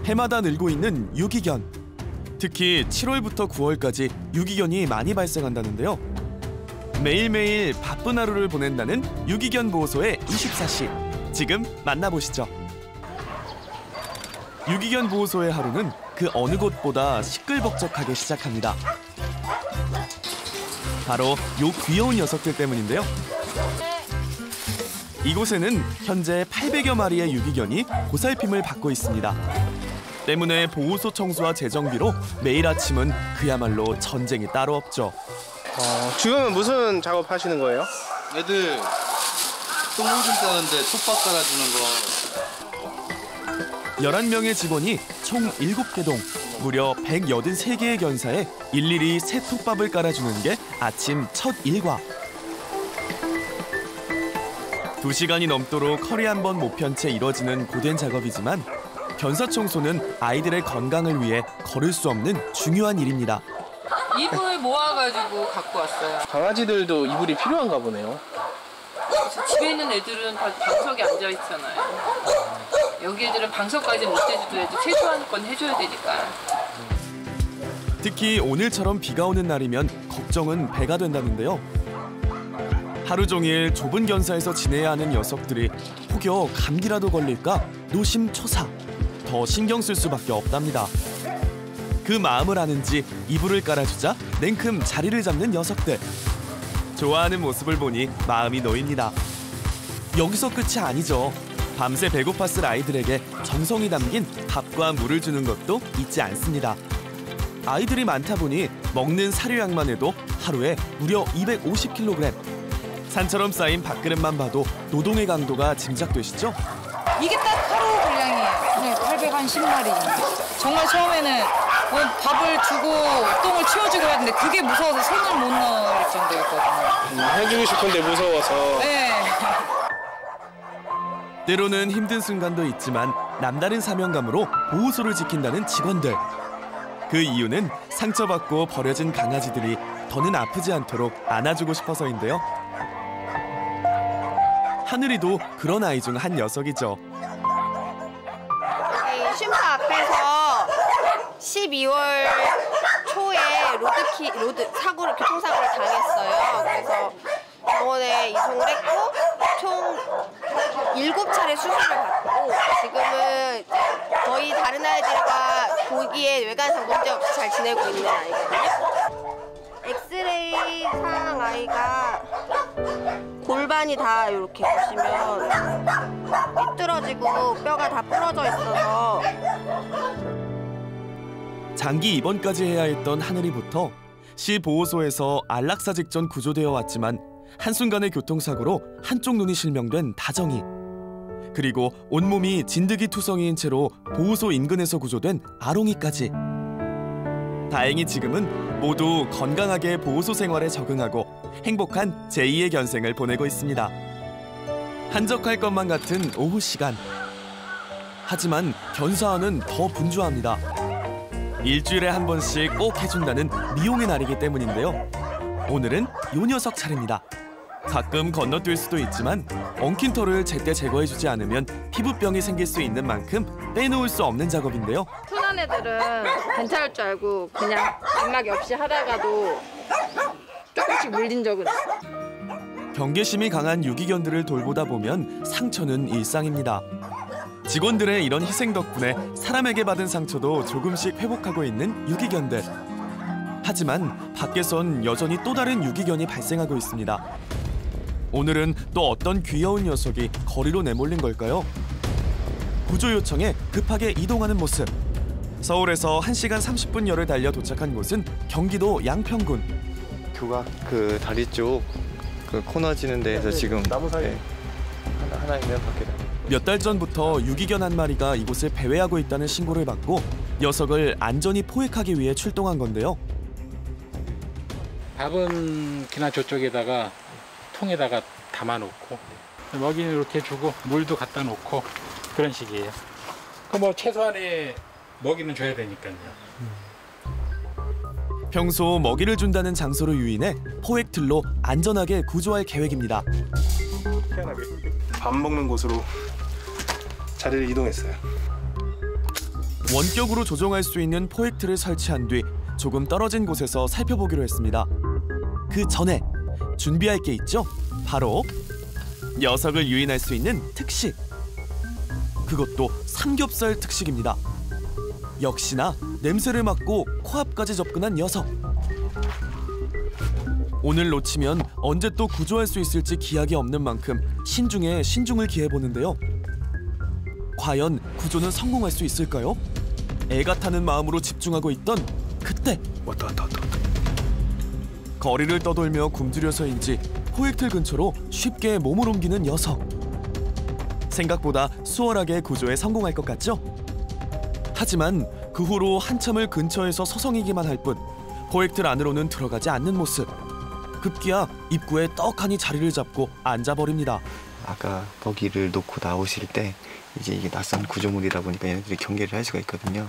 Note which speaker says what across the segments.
Speaker 1: 해마다 늘고 있는 유기견. 특히 7월부터 9월까지 유기견이 많이 발생한다는데요. 매일매일 바쁜 하루를 보낸다는 유기견 보호소의 24시. 지금 만나보시죠. 유기견 보호소의 하루는 그 어느 곳보다 시끌벅적하게 시작합니다. 바로 요 귀여운 녀석들 때문인데요. 이곳에는 현재 800여 마리의 유기견이 보살핌을 받고 있습니다. 때문에 보호소 청소와 재정비로 매일 아침은 그야말로 전쟁이 따로 없죠.
Speaker 2: 지금은 무슨 작업하시는 거예요?
Speaker 3: 애들 똥오줌 싸는데 톱밥 깔아주는 거.
Speaker 1: 11명의 직원이 총 7개 동, 무려 183개의 견사에 일일이 새 톱밥을 깔아주는 게 아침 첫 일과. 2시간이 넘도록 허리 한 번 못 편 채 이뤄지는 고된 작업이지만 견사 청소는 아이들의 건강을 위해 거를 수 없는 중요한 일입니다.
Speaker 4: 이불 모아가지고 갖고 왔어요.
Speaker 2: 강아지들도 이불이 필요한가 보네요.
Speaker 4: 집에 있는 애들은 다 방석에 앉아 있잖아요. 여기 애들은 방석까지 못 해주더라도 최소한 건 해줘야 되니까.
Speaker 1: 특히 오늘처럼 비가 오는 날이면 걱정은 배가 된다는데요. 하루 종일 좁은 견사에서 지내야 하는 녀석들이 혹여 감기라도 걸릴까 노심초사. 더 신경 쓸 수밖에 없답니다. 그 마음을 아는지 이불을 깔아주자 냉큼 자리를 잡는 녀석들. 좋아하는 모습을 보니 마음이 놓입니다. 여기서 끝이 아니죠. 밤새 배고팠을 아이들에게 정성이 담긴 밥과 물을 주는 것도 잊지 않습니다. 아이들이 많다 보니 먹는 사료양만 해도 하루에 무려 250kg. 산처럼 쌓인 밥그릇만 봐도 노동의 강도가 짐작되시죠?
Speaker 5: 이게 딱 하루 분량이에요. 네, 810마리. 정말 처음에는 뭐 밥을 주고 똥을 치워주고 해야 되는데 그게 무서워서 손을 못 넣을 정도였거든요.
Speaker 2: 해주고 싶은데 무서워서.
Speaker 5: 네.
Speaker 1: 때로는 힘든 순간도 있지만 남다른 사명감으로 보호소를 지킨다는 직원들. 그 이유는 상처받고 버려진 강아지들이 더는 아프지 않도록 안아주고 싶어서인데요. 하늘이도 그런 아이 중 한 녀석이죠.
Speaker 6: 여기 쉼터 앞에서 12월 초에 교통사고를 당했어요. 그래서 병원에 이송을 했고 총 7차례 수술을 받고 지금은 거의 다른 아이들과 보기에 외관상 문제 없이 잘 지내고 있는 아이거든요. 엑스레이 상 아이가 골반이 다 이렇게 보시면 삐뚤어지고 뼈가 다 부러져 있어서
Speaker 1: 장기 입원까지 해야 했던 하늘이부터 시 보호소에서 안락사 직전 구조되어 왔지만 한순간의 교통사고로 한쪽 눈이 실명된 다정이. 그리고 온몸이 진드기 투성이인 채로 보호소 인근에서 구조된 아롱이까지. 다행히 지금은 모두 건강하게 보호소 생활에 적응하고 행복한 제2의 견생을 보내고 있습니다. 한적할 것만 같은 오후 시간. 하지만 견사와는 더 분주합니다. 일주일에 한 번씩 꼭 해준다는 미용의 날이기 때문인데요. 오늘은 요 녀석 차례입니다. 가끔 건너뛸 수도 있지만 엉킨 털을 제때 제거해주지 않으면 피부병이 생길 수 있는 만큼 빼놓을 수 없는 작업인데요.
Speaker 6: 순한 애들은 괜찮을 줄 알고 그냥 입막이 없이 하다가도 조금씩 물린 적은 있어요.
Speaker 1: 경계심이 강한 유기견들을 돌보다 보면 상처는 일상입니다. 직원들의 이런 희생 덕분에 사람에게 받은 상처도 조금씩 회복하고 있는 유기견들. 하지만 밖에선 여전히 또 다른 유기견이 발생하고 있습니다. 오늘은 또 어떤 귀여운 녀석이 거리로 내몰린 걸까요? 구조 요청에 급하게 이동하는 모습. 서울에서 1시간 30분여를 달려 도착한 곳은 경기도 양평군.
Speaker 7: 교각 그 다리 쪽 그 코너 지는 데에서 지금
Speaker 2: 나무 사이
Speaker 7: 하나 있는 밖에.
Speaker 1: 몇 달 전부터 유기견 한 마리가 이곳을 배회하고 있다는 신고를 받고 녀석을 안전히 포획하기 위해 출동한 건데요.
Speaker 8: 밥은 그냥 저쪽에다가 통에다가 담아놓고 먹이는 이렇게 주고 물도 갖다 놓고 그런 식이에요. 그 뭐 최소한의 먹이는 줘야 되니까요.
Speaker 1: 평소 먹이를 준다는 장소를 유인해 포획틀로 안전하게 구조할 계획입니다.
Speaker 2: 희한하게 밥 먹는 곳으로 자리를 이동했어요.
Speaker 1: 원격으로 조종할 수 있는 포획틀을 설치한 뒤 조금 떨어진 곳에서 살펴보기로 했습니다. 그 전에 준비할 게 있죠? 바로 녀석을 유인할 수 있는 특식. 그것도 삼겹살 특식입니다. 역시나 냄새를 맡고 코앞까지 접근한 녀석. 오늘 놓치면 언제 또 구조할 수 있을지 기약이 없는 만큼 신중에 신중을 기해보는데요. 과연 구조는 성공할 수 있을까요? 애가 타는 마음으로 집중하고 있던 그때
Speaker 3: 왔다.
Speaker 1: 거리를 떠돌며 굶주려서인지 포획틀 근처로 쉽게 몸을 옮기는 녀석. 생각보다 수월하게 구조에 성공할 것 같죠? 하지만 그 후로 한참을 근처에서 서성이기만 할 뿐 포획틀 안으로는 들어가지 않는 모습. 급기야 입구에 떡하니 자리를 잡고 앉아버립니다.
Speaker 7: 아까 먹이를 놓고 나오실 때 이제 이게 낯선 구조물이다 보니까 얘네들이 경계를 할 수가 있거든요.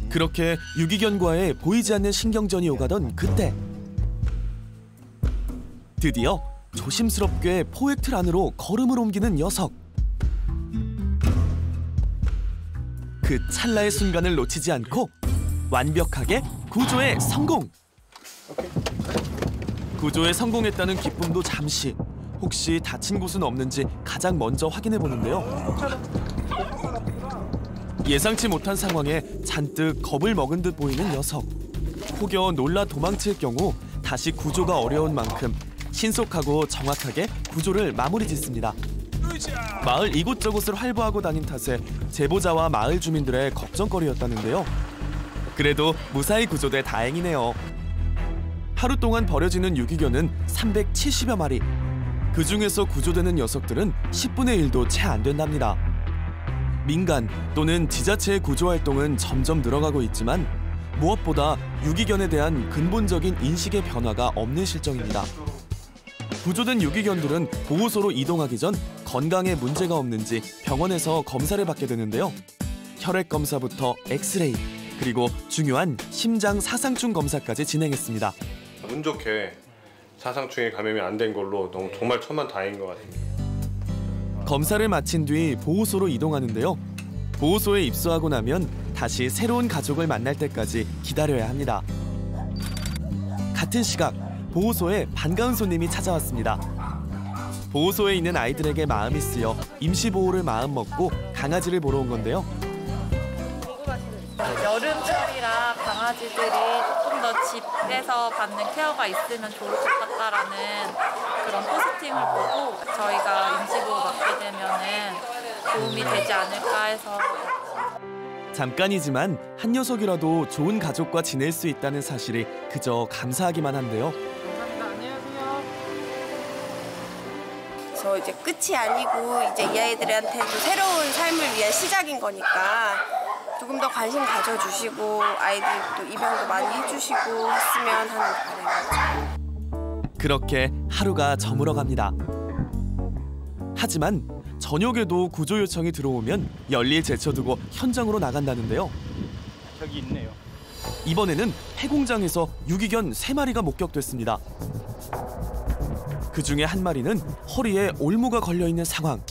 Speaker 1: 그렇게 유기견과의 보이지 않는 신경전이 오가던 그때 드디어 조심스럽게 포획틀 안으로 걸음을 옮기는 녀석. 그 찰나의 순간을 놓치지 않고 완벽하게 구조에 성공! 구조에 성공했다는 기쁨도 잠시, 혹시 다친 곳은 없는지 가장 먼저 확인해 보는데요. 예상치 못한 상황에 잔뜩 겁을 먹은 듯 보이는 녀석. 혹여 놀라 도망칠 경우 다시 구조가 어려운 만큼 신속하고 정확하게 구조를 마무리 짓습니다. 마을 이곳저곳을 활보하고 다닌 탓에 제보자와 마을 주민들의 걱정거리였다는데요. 그래도 무사히 구조돼 다행이네요. 하루 동안 버려지는 유기견은 370여 마리. 그 중에서 구조되는 녀석들은 10분의 1도 채 안 된답니다. 민간 또는 지자체의 구조 활동은 점점 늘어가고 있지만 무엇보다 유기견에 대한 근본적인 인식의 변화가 없는 실정입니다. 구조된 유기견들은 보호소로 이동하기 전 건강에 문제가 없는지 병원에서 검사를 받게 되는데요. 혈액 검사부터 엑스레이, 그리고 중요한 심장 사상충 검사까지 진행했습니다.
Speaker 9: 운 좋게 사상충에 감염이 안 된 걸로 너무 정말 천만다행인 것 같습니다.
Speaker 1: 검사를 마친 뒤 보호소로 이동하는데요. 보호소에 입소하고 나면 다시 새로운 가족을 만날 때까지 기다려야 합니다. 같은 시각 보호소에 반가운 손님이 찾아왔습니다. 보호소에 있는 아이들에게 마음이 쓰여 임시보호를 마음먹고 강아지를 보러 온 건데요.
Speaker 10: 여름철이라 강아지들이 조금 더 집에서 받는 케어가 있으면 좋을 것 같다라는 그런 포스팅을 보고 저희가 임시보호 맡게 되면은 도움이 되지 않을까 해서.
Speaker 1: 잠깐이지만 한 녀석이라도 좋은 가족과 지낼 수 있다는 사실이 그저 감사하기만 한데요.
Speaker 11: 그래서 이제 끝이 아니고 이제 이 아이들한테도 새로운 삶을 위한 시작인 거니까 조금 더 관심 가져주시고 아이들도 입양도 많이 해주시고 했으면 하는 바람이죠.
Speaker 1: 그렇게 하루가 저물어갑니다. 하지만 저녁에도 구조 요청이 들어오면 열일 제쳐두고 현장으로 나간다는데요.
Speaker 8: 저기 있네요.
Speaker 1: 이번에는 폐공장에서 유기견 3마리가 목격됐습니다. 그중에 한 마리는 허리에 올무가 걸려있는 상황.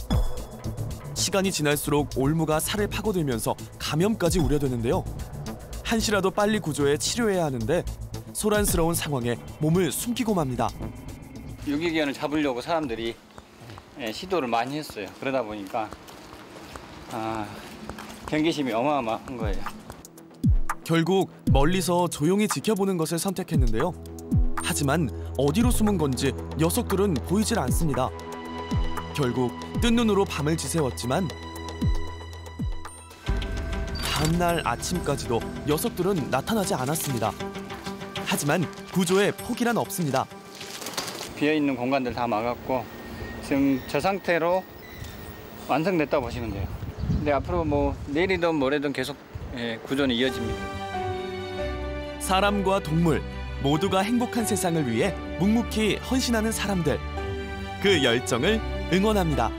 Speaker 1: 시간이 지날수록 올무가 살을 파고들면서 감염까지 우려되는데요. 한시라도 빨리 구조해 치료해야 하는데 소란스러운 상황에 몸을 숨기고 맙니다.
Speaker 12: 유기견을 잡으려고 사람들이 시도를 많이 했어요. 그러다 보니까 경계심이 어마어마한 거예요.
Speaker 1: 결국 멀리서 조용히 지켜보는 것을 선택했는데요. 하지만 어디로 숨은 건지 녀석들은 보이질 않습니다. 결국 뜬 눈으로 밤을 지새웠지만 다음날 아침까지도 녀석들은 나타나지 않았습니다. 하지만 구조에 포기란 없습니다.
Speaker 12: 비어있는 공간들 다 막았고 지금 저 상태로 완성됐다고 보시면 돼요. 근데 앞으로 뭐 내일이든 모레든 계속 구조는 이어집니다.
Speaker 1: 사람과 동물 모두가 행복한 세상을 위해 묵묵히 헌신하는 사람들. 그 열정을 응원합니다.